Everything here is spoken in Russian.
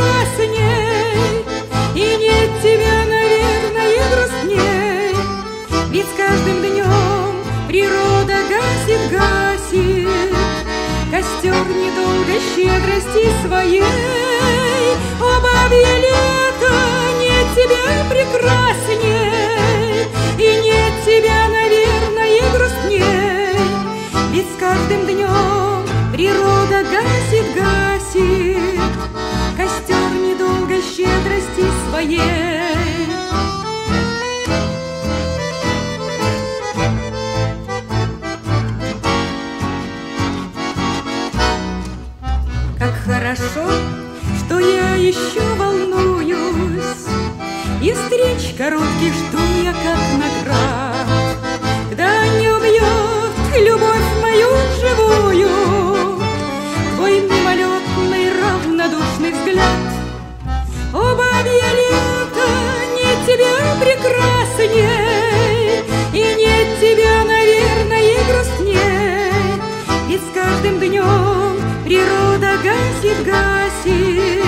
прекрасней, и нет тебя, наверное, грустней. Ведь с каждым днем природа гасит, гасит костер недолго щедрости своей. О, бабье лето, нет тебя прекрасней, и нет тебя, наверное, грустней. Ведь с каждым днем природа гасит, гасит костер недолго щедрости своей. Как хорошо, что я еще волнуюсь, и встреч коротких жду я как наград. Когда не убьет любовь мою живую твой мимолетный равнодушный взгляд. О, бабье лето, нет тебя прекрасней, и нет тебя, наверное, грустней. Ведь с каждым днем природа гасит, гасит